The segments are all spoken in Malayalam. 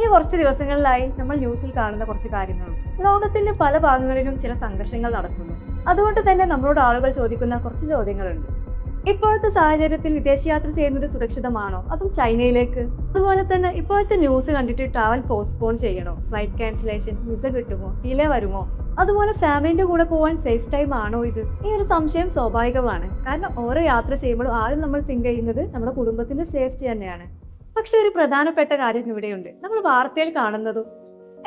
കഴിഞ്ഞ കുറച്ച് ദിവസങ്ങളിലായി നമ്മൾ ന്യൂസിൽ കാണുന്ന കുറച്ച് കാര്യങ്ങളും ലോകത്തിന്റെ പല ഭാഗങ്ങളിലും ചില സംഘർഷങ്ങൾ നടക്കുന്നു. അതുകൊണ്ട് തന്നെ നമ്മളോട് ആളുകൾ ചോദിക്കുന്ന കുറച്ച് ചോദ്യങ്ങളുണ്ട്. ഇപ്പോഴത്തെ സാഹചര്യത്തിൽ വിദേശയാത്ര ചെയ്യുന്നത് സുരക്ഷിതമാണോ, അതും ചൈനയിലേക്ക്? അതുപോലെ തന്നെ ഇപ്പോഴത്തെ ന്യൂസ് കണ്ടിട്ട് ട്രാവൽ പോസ്റ്റ്പോൺ ചെയ്യണോ, ഫ്ലൈറ്റ് ക്യാൻസലേഷൻ, വിസ കിട്ടുമോ, ഡിലേ വരുമോ, അതുപോലെ ഫാമിലിന്റെ കൂടെ പോകാൻ സേഫ് ടൈം ആണോ ഇത്? ഈ ഒരു സംശയം സ്വാഭാവികമാണ്. കാരണം ഓരോ യാത്ര ചെയ്യുമ്പോഴും ആദ്യം നമ്മൾ തിങ്ക് ചെയ്യുന്നത് നമ്മുടെ കുടുംബത്തിന്റെ സേഫ്റ്റി തന്നെയാണ്. പക്ഷെ ഒരു പ്രധാനപ്പെട്ട കാര്യം ഇവിടെയുണ്ട്. നമ്മൾ വാർത്തയിൽ കാണുന്നതും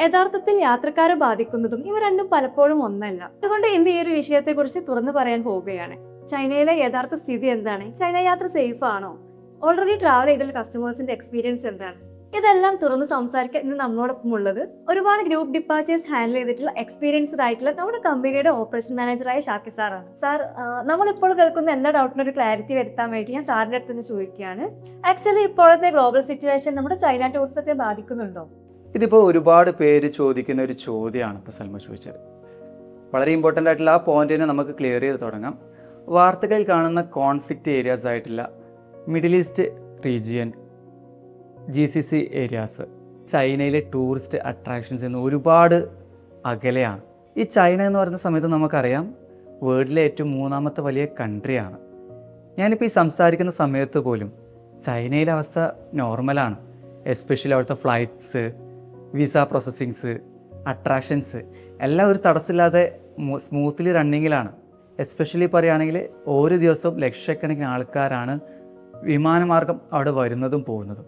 യഥാർത്ഥത്തിൽ യാത്രക്കാരെ ബാധിക്കുന്നതും ഇവ രണ്ടും പലപ്പോഴും ഒന്നല്ല. അതുകൊണ്ട് ഇന്ന് ഈ ഒരു വിഷയത്തെ കുറിച്ച് തുറന്നു പറയാൻ പോവുകയാണ്. ചൈനയിലെ യഥാർത്ഥ സ്ഥിതി എന്താണ്? ചൈന യാത്ര സേഫ് ആണോ? ഓൾറെഡി ട്രാവൽ ചെയ്ത കസ്റ്റമേഴ്സിന്റെ എക്സ്പീരിയൻസ് എന്താണ്? ഇതെല്ലാം തുറന്ന് സംസാരിക്കാൻ ഇന്ന് നമ്മളോടൊപ്പം ഉള്ളത് ഒരുപാട് ഗ്രൂപ്പ് ഡിപ്പാച്ചേഴ്സ് ഹാൻഡിൽ ചെയ്തിട്ടുള്ള എക്സ്പീരിയൻസ്ഡ് ആയിട്ടുള്ള നമ്മുടെ കമ്പനിയുടെ ഓപ്പറേഷൻ മാനേജറായ ഷാക്കി സാറാണ്. സാർ, നമ്മളിപ്പോൾ കേൾക്കുന്ന എല്ലാ ഡൗട്ടിനും ഒരു ക്ലാരിറ്റി വരുത്താൻ വേണ്ടി ഞാൻ സാറിന്റെ അടുത്ത് നിന്ന് ചോദിക്കുകയാണ്. ആക്ച്വലി ഇപ്പോഴത്തെ ഗ്ലോബൽ സിറ്റുവേഷൻ നമ്മുടെ ചൈന ടൂറിസത്തെ ബാധിക്കുന്നുണ്ടോ? ഇതിപ്പോൾ ഒരുപാട് പേര് ചോദിക്കുന്ന ഒരു ചോദ്യമാണ് ഇപ്പോൾ സൽമ ചോദിച്ചത്. വളരെ ഇമ്പോർട്ടൻ്റ് ആയിട്ടുള്ള ആ പോയിന്റിനെ നമുക്ക് ക്ലിയർ ചെയ്ത് തുടങ്ങാം. വാർത്തകളിൽ കാണുന്ന കോൺഫ്ലിക്റ്റ് ഏരിയാസ് ആയിട്ടുള്ള middle east region, GCC areas ചൈനയിലെ ടൂറിസ്റ്റ് അട്രാക്ഷൻസ് എന്ന് ഒരുപാട് അകലെയാണ്. ഈ ചൈന എന്ന് പറയുന്ന സമയത്ത് നമുക്കറിയാം വേൾഡിലെ ഏറ്റവും മൂന്നാമത്തെ വലിയ കൺട്രിയാണ്. ഞാനിപ്പോൾ ഈ സംസാരിക്കുന്ന സമയത്ത് പോലും ചൈനയിലെ അവസ്ഥ നോർമലാണ്. എസ്പെഷ്യലി അവിടുത്തെ ഫ്ലൈറ്റ്സ്, വിസ പ്രോസസ്സിങ്സ്, അട്രാക്ഷൻസ് എല്ലാം ഒരു തടസ്സമില്ലാതെ സ്മൂത്ത്ലി റണ്ണിങ്ങിലാണ്. എസ്പെഷ്യലി പറയുകയാണെങ്കിൽ ഓരോ ദിവസവും ലക്ഷക്കണക്കിന് ആൾക്കാരാണ് വിമാനമാർഗം അവിടെ വരുന്നതും പോകുന്നതും.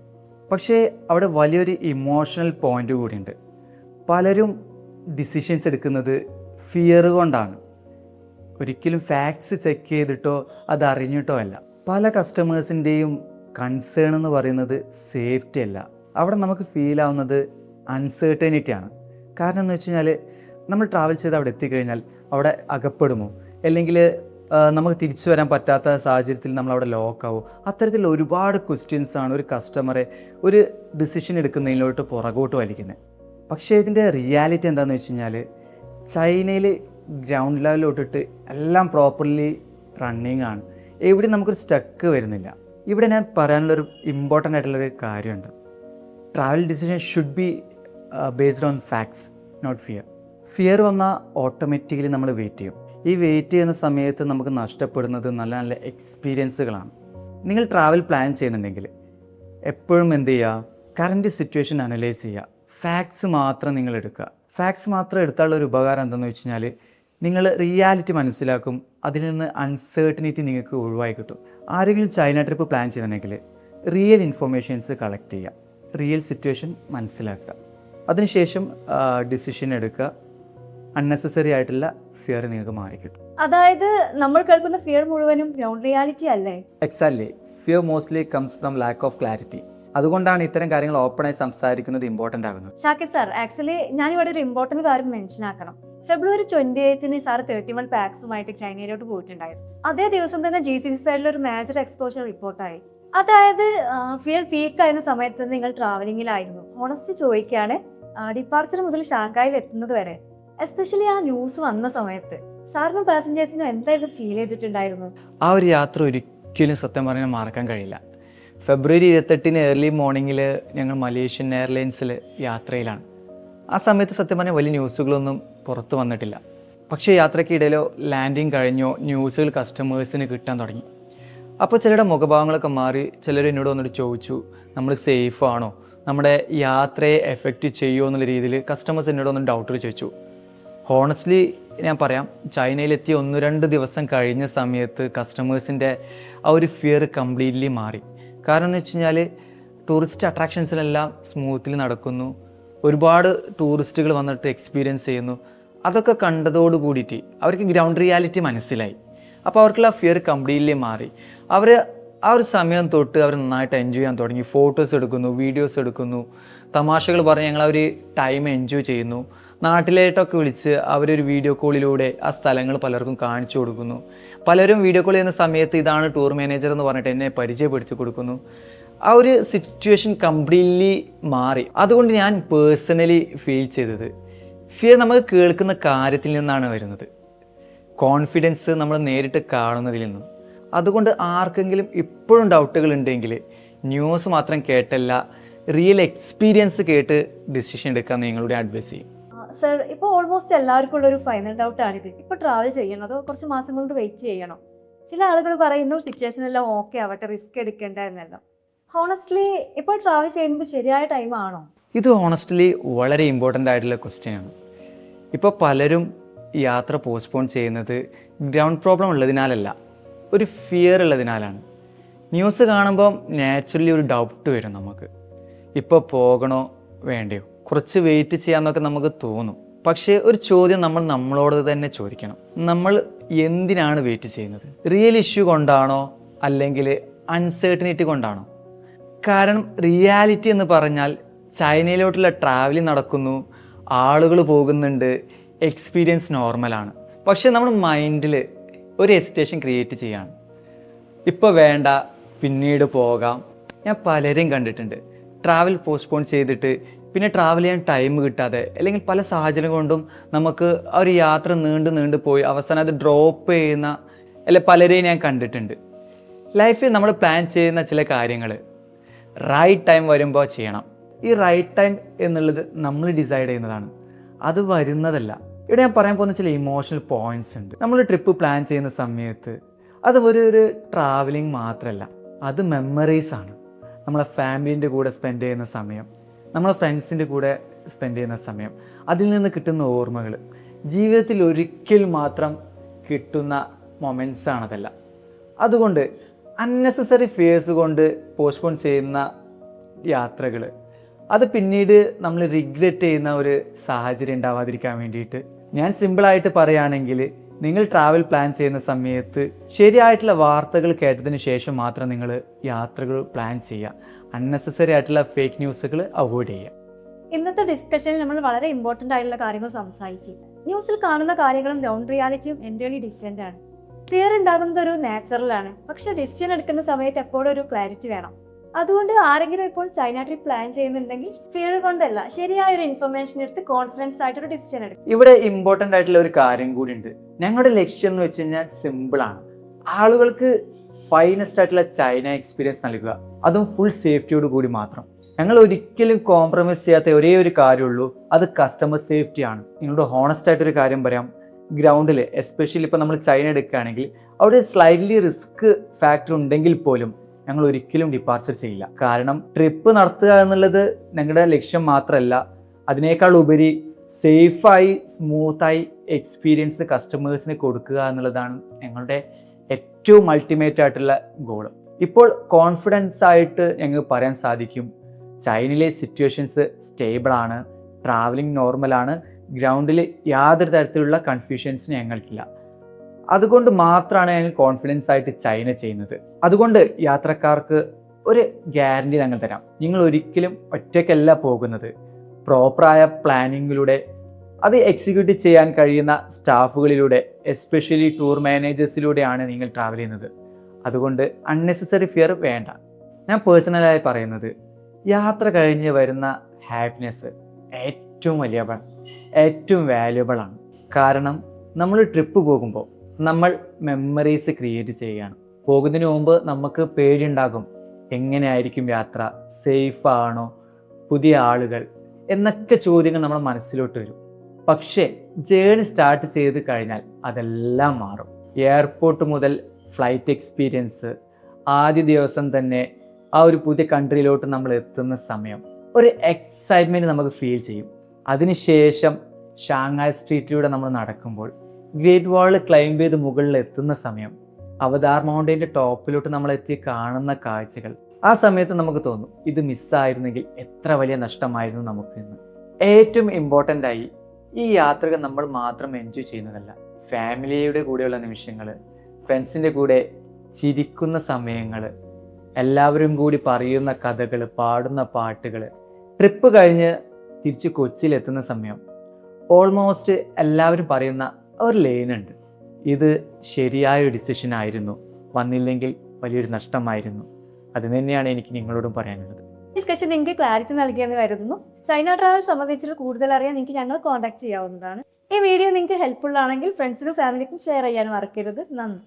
പക്ഷേ അവിടെ വലിയൊരു ഇമോഷണൽ പോയിൻ്റ് കൂടിയുണ്ട്. പലരും ഡിസിഷൻസ് എടുക്കുന്നത് ഫിയർ കൊണ്ടാണ്, ഒരിക്കലും ഫാക്ട്സ് ചെക്ക് ചെയ്തിട്ടോ അത് അറിഞ്ഞിട്ടോ അല്ല. പല കസ്റ്റമേഴ്സിൻ്റെയും കൺസേൺ എന്ന് പറയുന്നത് സേഫ്റ്റി അല്ല, അവിടെ നമുക്ക് ഫീൽ ആവുന്നത് അൺസേർട്ടനിറ്റിയാണ്. കാരണം എന്ന് വെച്ച് കഴിഞ്ഞാൽ നമ്മൾ ട്രാവൽ ചെയ്ത് അവിടെ എത്തിക്കഴിഞ്ഞാൽ അവിടെ അകപ്പെടുമോ, അല്ലെങ്കിൽ നമുക്ക് തിരിച്ചു വരാൻ പറ്റാത്ത സാഹചര്യത്തിൽ നമ്മളവിടെ ലോക്കാവും. അത്തരത്തിലുള്ള ഒരുപാട് ക്വസ്റ്റ്യൻസാണ് ഒരു കസ്റ്റമറെ ഒരു ഡിസിഷൻ എടുക്കുന്നതിലോട്ട് പുറകോട്ട് വലിക്കുന്നത്. പക്ഷേ ഇതിൻ്റെ റിയാലിറ്റി എന്താണെന്ന് വെച്ച് കഴിഞ്ഞാൽ ചൈനയിൽ ഗ്രൗണ്ട് ലെവലിലോട്ടിട്ട് എല്ലാം പ്രോപ്പർലി റണ്ണിങ് ആണ്. എവിടെയും നമുക്കൊരു സ്റ്റക്ക് വരുന്നില്ല. ഇവിടെ ഞാൻ പറയാനുള്ളൊരു ഇമ്പോർട്ടൻ്റ് ആയിട്ടുള്ളൊരു കാര്യമുണ്ട്. Travel decision should be based on facts, not fear. Fear വന്നാൽ ഓട്ടോമാറ്റിക്കലി നമ്മൾ വെയിറ്റ് ചെയ്യും. ഈ വെയിറ്റ് ചെയ്യുന്ന സമയത്ത് നമുക്ക് നഷ്ടപ്പെടുന്നത് നല്ല നല്ല എക്സ്പീരിയൻസുകളാണ്. നിങ്ങൾ ട്രാവൽ പ്ലാൻ ചെയ്യുന്നുണ്ടെങ്കിൽ എപ്പോഴും എന്ത് ചെയ്യുക, കറൻറ്റ് സിറ്റുവേഷൻ അനലൈസ് ചെയ്യുക. ഫാക്ട്സ് മാത്രം നിങ്ങൾ എടുക്കുക. ഫാക്ട്സ് മാത്രം എടുത്താലുള്ള ഒരു ഉപകാരം എന്താണെന്ന് വെച്ച് കഴിഞ്ഞാൽ നിങ്ങൾ റിയാലിറ്റി മനസ്സിലാക്കും. അതിൽ നിന്ന് അൺസേർട്ടനിറ്റി നിങ്ങൾക്ക് ഒഴിവായി കിട്ടും. ആരെങ്കിലും ചൈന ട്രിപ്പ് പ്ലാൻ ചെയ്യുന്നുണ്ടെങ്കിൽ റിയൽ ഇൻഫർമേഷൻസ് കളക്ട് ചെയ്യുക, റിയൽ സിറ്റുവേഷൻ മനസ്സിലാക്കുക, അതിനുശേഷം ഡിസിഷൻ എടുക്കുക. അൺനെസസറി ആയിട്ടുള്ള ഫിയർ നിങ്ങൾക്ക് മാറിക്കിട്ടും. അതായത് നമ്മൾ കേൾക്കുന്ന ഫിയർ മുഴുവനും ഗ്രൗണ്ട് റിയാലിറ്റി അല്ലേ? Exactly. Fear mostly comes from lack of clarity. അതുകൊണ്ടാണ് ഇത്തരം കാര്യങ്ങൾ ഓപ്പണായി സംസാരിക്കുന്നത് ഇമ്പോർട്ടൻ്റ് ആകുന്നത്. ഷാക്കി സാർ, ആക്ച്വലി ഞാനിവിടെ ഒരു ഇമ്പോർട്ടൻറ്റ് കാര്യം മെൻഷൻ ആക്കണം. ഫെബ്രുവരി 28 സാർ 31 പാക്സുമായിട്ട് ചൈനയിലോട്ട് പോയിട്ടുണ്ടായിരുന്നു. അതേ ദിവസം തന്നെ GCC സൈഡിൽ ഒരു മേജർ എക്സ്പോഷർ റിപ്പോർട്ടായി. അതായത് ഫിയർ പീക്ക് ആയിരുന്ന സമയത്ത് നിങ്ങൾ ട്രാവലിങ്ങിലായിരുന്നു. ഓണസ്റ്റ് ചോദിക്കുകയാണ്, ഡിപ്പാർച്ചർ മുതൽ ഷാങ്കായിൽ എത്തുന്നത് വരെ, എസ്പെഷ്യലി ആ ന്യൂസ് വന്ന സമയത്ത് സാറിനും പാസഞ്ചേഴ്സിനും എന്തായിരുന്നു ഫീൽ ചെയ്തിട്ടുണ്ടായിരുന്നു? ആ ഒരു യാത്ര ഒരിക്കലും സത്യം പറഞ്ഞാൽ മറക്കാൻ കഴിയില്ല. ഫെബ്രുവരി 28 ഏർലി മോർണിംഗിൽ ഞങ്ങൾ മലേഷ്യൻ എയർലൈൻസിൽ യാത്രയിലാണ്. ആ സമയത്ത് സത്യം പറഞ്ഞാൽ വലിയ ന്യൂസുകളൊന്നും പുറത്ത് വന്നിട്ടില്ല. പക്ഷേ യാത്രയ്ക്കിടയിലോ ലാൻഡിങ് കഴിഞ്ഞോ ന്യൂസുകൾ കസ്റ്റമേഴ്സിന് കിട്ടാൻ തുടങ്ങി. അപ്പോൾ ചിലരുടെ മുഖഭാവങ്ങളൊക്കെ മാറി. ചിലർ എന്നോട് വന്നിട്ട് ചോദിച്ചു, നമ്മൾ സേഫ് ആണോ, നമ്മുടെ യാത്രയെ എഫക്റ്റ് ചെയ്യുമോ എന്നുള്ള രീതിയിൽ കസ്റ്റമേഴ്സ് എന്നോട് ഒന്ന് ഡൗട്ട് ചോദിച്ചു. ഹോണസ്റ്റ്ലി ഞാൻ പറയാം, ചൈനയിലെത്തി 1-2 ദിവസം കഴിഞ്ഞ സമയത്ത് കസ്റ്റമേഴ്സിൻ്റെ ആ ഒരു ഫിയർ കംപ്ലീറ്റ്ലി മാറി. കാരണം എന്ന് വെച്ച് കഴിഞ്ഞാൽ ടൂറിസ്റ്റ് അട്രാക്ഷൻസിലെല്ലാം സ്മൂത്ത്ലി നടക്കുന്നു, ഒരുപാട് ടൂറിസ്റ്റുകൾ വന്നിട്ട് എക്സ്പീരിയൻസ് ചെയ്യുന്നു. അതൊക്കെ കണ്ടതോട് കൂടിയിട്ട് അവർക്ക് ഗ്രൗണ്ട് റിയാലിറ്റി മനസ്സിലായി. അപ്പോൾ അവർക്കുള്ള ഫിയർ കംപ്ലീറ്റ്ലി മാറി. അവർ ആ ഒരു സമയം തൊട്ട് അവർ നന്നായിട്ട് എൻജോയ് ചെയ്യാൻ തുടങ്ങി. ഫോട്ടോസ് എടുക്കുന്നു, വീഡിയോസ് എടുക്കുന്നു, തമാശകൾ പറഞ്ഞ് ഞങ്ങൾ അവർ ടൈം എൻജോയ് ചെയ്യുന്നു. നാട്ടിലേട്ടൊക്കെ വിളിച്ച് അവരൊരു വീഡിയോ കോളിലൂടെ ആ സ്ഥലങ്ങൾ പലർക്കും കാണിച്ചു കൊടുക്കുന്നു. പലരും വീഡിയോ കോൾ ചെയ്യുന്ന സമയത്ത് ഇതാണ് ടൂർ മാനേജർ എന്ന് പറഞ്ഞിട്ട് എന്നെ പരിചയപ്പെടുത്തി കൊടുക്കുന്നു. ആ ഒരു സിറ്റുവേഷൻ കംപ്ലീറ്റ്ലി മാറി. അതുകൊണ്ട് ഞാൻ പേഴ്സണലി ഫീൽ ചെയ്തത് ഫിയർ നമുക്ക് കേൾക്കുന്ന കാര്യത്തിൽ നിന്നാണ് വരുന്നത്, കോൺഫിഡൻസ് നമ്മൾ നേരിട്ട് കാണുന്നതിൽ നിന്നും. അതുകൊണ്ട് ആർക്കെങ്കിലും ഇപ്പോഴും ഡൗട്ടുകൾ ഉണ്ടെങ്കിൽ ന്യൂസ് മാത്രം കേട്ടല്ല, റിയൽ എക്സ്പീരിയൻസ് കേട്ട് ഡിസിഷൻ എടുക്കാൻ നിങ്ങളുടെ അഡ്വൈസ് ചെയ്യും. സർ, ഇപ്പോൾ ഓൾമോസ്റ്റ് എല്ലാവർക്കും ഉള്ള ഒരു ഫൈനൽ ഡൗട്ടാണിത്. ഇപ്പോൾ ട്രാവൽ ചെയ്യണോ അതോ കുറച്ച് മാസം കൊണ്ട് വെയിറ്റ് ചെയ്യണോ? ചില ആളുകൾ പറയുന്നു സിറ്റുവേഷൻ എല്ലാം ഓക്കെ ആവട്ടെ, റിസ്ക് എടുക്കേണ്ട എന്നല്ല. ഹോണസ്റ്റ്ലി ഇപ്പോൾ ട്രാവൽ ചെയ്യുന്നത് ശരിയായ ടൈമാണോ? ഇത് ഹോണസ്റ്റ്ലി വളരെ ഇമ്പോർട്ടൻ്റ് ആയിട്ടുള്ള ക്വസ്റ്റ്യൻ ആണ്. ഇപ്പോൾ പലരും യാത്ര പോസ്റ്റ്പോൺ ചെയ്യുന്നത് ഗ്രൗണ്ട് പ്രോബ്ലം ഉള്ളതിനാലല്ല, ഒരു ഫിയർ ഉള്ളതിനാലാണ്. ന്യൂസ് കാണുമ്പം നാച്ചുറലി ഒരു ഡൗട്ട് വരും നമുക്ക്, ഇപ്പോൾ പോകണോ വേണ്ടയോ, കുറച്ച് വെയിറ്റ് ചെയ്യാമെന്നൊക്കെ നമുക്ക് തോന്നും. പക്ഷേ ഒരു ചോദ്യം നമ്മൾ നമ്മളോട് തന്നെ ചോദിക്കണം, നമ്മൾ എന്തിനാണ് വെയിറ്റ് ചെയ്യുന്നത്? റിയൽ ഇഷ്യൂ കൊണ്ടാണോ അല്ലെങ്കിൽ അൺസേർട്ടനിറ്റി കൊണ്ടാണോ? കാരണം റിയാലിറ്റി എന്ന് പറഞ്ഞാൽ ചൈനയിലോട്ടുള്ള ട്രാവലിംഗ് നടക്കുന്നു, ആളുകൾ പോകുന്നുണ്ട്, എക്സ്പീരിയൻസ് നോർമലാണ്. പക്ഷേ നമ്മൾ മൈൻഡിൽ ഒരു എസിറ്റേഷൻ ക്രിയേറ്റ് ചെയ്യാണ്, ഇപ്പോൾ വേണ്ട പിന്നീട് പോകാം. ഞാൻ പലരെയും കണ്ടിട്ടുണ്ട് ട്രാവൽ പോസ്റ്റ്പോൺ ചെയ്തിട്ട് പിന്നെ ട്രാവൽ ചെയ്യാൻ ടൈം കിട്ടാതെ അല്ലെങ്കിൽ പല സാഹചര്യം കൊണ്ടും നമുക്ക് ആ ഒരു യാത്ര നീണ്ടു പോയി അവസാനം അത് ഡ്രോപ്പ് ചെയ്യുന്ന പലരെയും ഞാൻ കണ്ടിട്ടുണ്ട്. ലൈഫിൽ നമ്മൾ പ്ലാൻ ചെയ്യുന്ന ചില കാര്യങ്ങൾ റൈറ്റ് ടൈം വരുമ്പോൾ ചെയ്യണം. ഈ റൈറ്റ് ടൈം എന്നുള്ളത് നമ്മൾ ഡിസൈഡ് ചെയ്യുന്നതാണ്, അത് വരുന്നതല്ല. ഇവിടെ ഞാൻ പറയാൻ പോകുന്ന ചില ഇമോഷണൽ പോയിന്റ്സ് ഉണ്ട്. നമ്മൾ ട്രിപ്പ് പ്ലാൻ ചെയ്യുന്ന സമയത്ത് അത് ഒരു ട്രാവലിംഗ് മാത്രമല്ല, അത് മെമ്മറീസാണ്. നമ്മളെ ഫാമിലീൻ്റെ കൂടെ സ്പെൻഡ് ചെയ്യുന്ന സമയം, നമ്മളെ ഫ്രണ്ട്സിൻ്റെ കൂടെ സ്പെൻഡ് ചെയ്യുന്ന സമയം, അതിൽ നിന്ന് കിട്ടുന്ന ഓർമ്മകൾ, ജീവിതത്തിൽ ഒരിക്കൽ മാത്രം കിട്ടുന്ന മൊമെൻറ്റ്സാണതല്ല. അതുകൊണ്ട് അൺനെസസറി ഫിയേഴ്സ് കൊണ്ട് പോസ്റ്റ്പോൺ ചെയ്യുന്ന യാത്രകൾ അത് പിന്നീട് നമ്മൾ റിഗ്രറ്റ് ചെയ്യുന്ന ഒരു സാഹചര്യം ഉണ്ടാവാതിരിക്കാൻ വേണ്ടിയിട്ട് ഞാൻ സിമ്പിളായിട്ട് പറയുകയാണെങ്കിൽ, നിങ്ങൾ ട്രാവൽ പ്ലാൻ ചെയ്യുന്ന സമയത്ത് ശരിയായിട്ടുള്ള വാർത്തകൾ കേട്ടതിന് ശേഷം മാത്രം നിങ്ങൾ യാത്രകൾ പ്ലാൻ ചെയ്യുക. അൺനെസസറി ആയിട്ടുള്ള ഫേക്ക് ന്യൂസുകൾ അവോയ്ഡ് ചെയ്യുക. ഇന്നത്തെ ഡിസ്കഷനിൽ നമ്മൾ വളരെ ഇമ്പോർട്ടൻ്റ് ആയിട്ടുള്ള കാര്യങ്ങൾ സംസാരിച്ചു. ന്യൂസിൽ കാണുന്ന കാര്യങ്ങളും ഗ്രൗണ്ട് റിയാലിറ്റിയും എൻ്റയർലി ഡിഫറെൻ്റ് ആണ്. ഫിയർ ഉണ്ടാകുന്നത് ഒരു നാച്ചുറലാണ്, പക്ഷേ ഡിസിഷൻ എടുക്കുന്ന സമയത്ത് എപ്പോഴും ഒരു ക്ലാരിറ്റി വേണം. അതുകൊണ്ട് ആരെങ്കിലും ഇപ്പോൾ ചൈന ട്രിപ്പ് പ്ലാൻ ചെയ്യുന്നുണ്ടെങ്കിൽ ഫിയർ കൊണ്ടല്ല, ശരിയായ ഒരു ഇൻഫർമേഷൻ എടുത്ത് കോൺഫിഡൻസ് ആയിട്ടൊരു ഡിസിഷൻ എടുക്കും. ഇവിടെ ഇമ്പോർട്ടൻ്റ് ആയിട്ടുള്ള ഒരു കാര്യം കൂടി ഉണ്ട്. ഞങ്ങളുടെ ലക്ഷ്യം എന്ന് വെച്ച് കഴിഞ്ഞാൽ സിമ്പിളാണ്, ആളുകൾക്ക് ഫൈനസ്റ്റ് ആയിട്ടുള്ള ചൈന എക്സ്പീരിയൻസ് നൽകുക, അതും ഫുൾ സേഫ്റ്റിയോട് കൂടി മാത്രം. ഞങ്ങൾ ഒരിക്കലും കോംപ്രമൈസ് ചെയ്യാത്ത ഒരേ ഒരു കാര്യമുള്ളൂ, അത് കസ്റ്റമർ സേഫ്റ്റിയാണ്. നിങ്ങളോട് ഹോണസ്റ്റ് ആയിട്ടൊരു കാര്യം പറയാം, ഗ്രൗണ്ടിൽ എസ്പെഷ്യലി ഇപ്പോൾ നമ്മൾ ചൈന എടുക്കുകയാണെങ്കിൽ അവിടെ സ്ലൈറ്റ്ലി റിസ്ക് ഫാക്ടർ ഉണ്ടെങ്കിൽ പോലും ഞങ്ങൾ ഒരിക്കലും ഡിപ്പാർച്ചർ ചെയ്യില്ല. കാരണം ട്രിപ്പ് നടത്തുക എന്നുള്ളത് ഞങ്ങളുടെ ലക്ഷ്യം മാത്രമല്ല, അതിനേക്കാൾ ഉപരി സേഫായി സ്മൂത്തായി എക്സ്പീരിയൻസ് കസ്റ്റമേഴ്സിന് കൊടുക്കുക എന്നുള്ളതാണ് ഞങ്ങളുടെ ഏറ്റവും അൾട്ടിമേറ്റ് ആയിട്ടുള്ള ഗോള്. ഇപ്പോൾ കോൺഫിഡൻസ് ആയിട്ട് ഞങ്ങൾക്ക് പറയാൻ സാധിക്കും, ചൈനയിലെ സിറ്റുവേഷൻസ് സ്റ്റേബിളാണ്, ട്രാവലിംഗ് നോർമലാണ്, ഗ്രൗണ്ടിൽ യാതൊരു തരത്തിലുള്ള കൺഫ്യൂഷൻസിന് ഞങ്ങൾക്കില്ല. അതുകൊണ്ട് മാത്രമാണ് ഞങ്ങൾ കോൺഫിഡൻസ് ആയിട്ട് ചൈന ചെയ്യുന്നത്. അതുകൊണ്ട് യാത്രക്കാർക്ക് ഒരു ഗ്യാരണ്ടി ഞങ്ങൾ തരാം, നിങ്ങൾ ഒരിക്കലും ഒറ്റയ്ക്കല്ല പോകുന്നത്. പ്രോപ്പറായ പ്ലാനിങ്ങിലൂടെ അത് എക്സിക്യൂട്ട് ചെയ്യാൻ കഴിയുന്ന സ്റ്റാഫുകളിലൂടെ, എസ്പെഷ്യലി ടൂർ മാനേജേഴ്സിലൂടെയാണ് നിങ്ങൾ ട്രാവൽ ചെയ്യുന്നത്. അതുകൊണ്ട് അൺനെസസറി ഫിയർ വേണ്ട. ഞാൻ പേഴ്സണലായി പറയുന്നത്, യാത്ര കഴിഞ്ഞ് വരുന്ന ഹാപ്പിനെസ് ഏറ്റവും വലിയതാണ്, ഏറ്റവും വാല്യുബിൾ ആണ്. കാരണം നമ്മൾ ട്രിപ്പ് പോകുമ്പോൾ നമ്മൾ മെമ്മറീസ് ക്രിയേറ്റ് ചെയ്യുകയാണ്. പോകുന്നതിന് മുമ്പ് നമുക്ക് പേടിയുണ്ടാകും, എങ്ങനെയായിരിക്കും യാത്ര, സേഫ് ആണോ, പുതിയ ആളുകൾ എന്നൊക്കെ ചോദ്യങ്ങൾ നമ്മുടെ മനസ്സിലോട്ട് വരും. പക്ഷേ ജേർണി സ്റ്റാർട്ട് ചെയ്ത് കഴിഞ്ഞാൽ അതെല്ലാം മാറും. എയർപോർട്ട് മുതൽ ഫ്ലൈറ്റ് എക്സ്പീരിയൻസ്, ആദ്യ ദിവസം തന്നെ ആ ഒരു പുതിയ കൺട്രിയിലോട്ട് നമ്മൾ എത്തുന്ന സമയം ഒരു എക്സൈറ്റ്മെൻറ്റ് നമുക്ക് ഫീൽ ചെയ്യും. അതിനുശേഷം ഷാങ്ഹായ് സ്ട്രീറ്റിലൂടെ നമ്മൾ നടക്കുമ്പോൾ, ഗ്രേറ്റ് വാൾ ക്ലൈംബ് ചെയ്ത് മുകളിൽ എത്തുന്ന സമയം, അവതാർ മൗണ്ടൈൻ്റെ ടോപ്പിലോട്ട് നമ്മൾ എത്തി കാണുന്ന കാഴ്ചകൾ, ആ സമയത്ത് നമുക്ക് തോന്നും ഇത് മിസ്സായിരുന്നെങ്കിൽ എത്ര വലിയ നഷ്ടമായിരുന്നു നമുക്ക് എന്ന്. ഏറ്റവും ഇമ്പോർട്ടൻ്റ് ആയി, ഈ യാത്രകൾ നമ്മൾ മാത്രം എൻജോയ് ചെയ്യുന്നതല്ല, ഫാമിലിയുടെ കൂടെയുള്ള നിമിഷങ്ങൾ, ഫ്രണ്ട്സിൻ്റെ കൂടെ ചിരിക്കുന്ന സമയങ്ങൾ, എല്ലാവരും കൂടി പറയുന്ന കഥകൾ, പാടുന്ന പാട്ടുകൾ, ട്രിപ്പ് കഴിഞ്ഞ് തിരിച്ച് കൊച്ചിയിലെത്തുന്ന സമയം ഓൾമോസ്റ്റ് എല്ലാവരും പറയുന്ന ഒരു ലൈനുണ്ട്, ഇത് ശരിയായൊരു ഡിസിഷൻ ആയിരുന്നു, വന്നില്ലെങ്കിൽ വലിയൊരു നഷ്ടമായിരുന്നു. അത് തന്നെയാണ് എനിക്ക് നിങ്ങളോടും പറയാനുള്ളത്. ഡിസ്കഷൻ നിങ്ങൾക്ക് ക്ലാരിറ്റി നൽകിയെന്ന് കരുതുന്നു. ചൈന ട്രാവൽ സംബന്ധിച്ചിട്ട് കൂടുതൽ അറിയാൻ നിങ്ങൾക്ക് ഞങ്ങൾ കോൺടാക്ട് ചെയ്യാവുന്നതാണ്. ഈ വീഡിയോ നിങ്ങൾക്ക് ഹെൽപ്ഫുൾ ആണെങ്കിൽ ഫ്രണ്ട്സിനും ഫാമിലിക്കും ഷെയർ ചെയ്യാനും മറക്കരുത്. നന്ദി.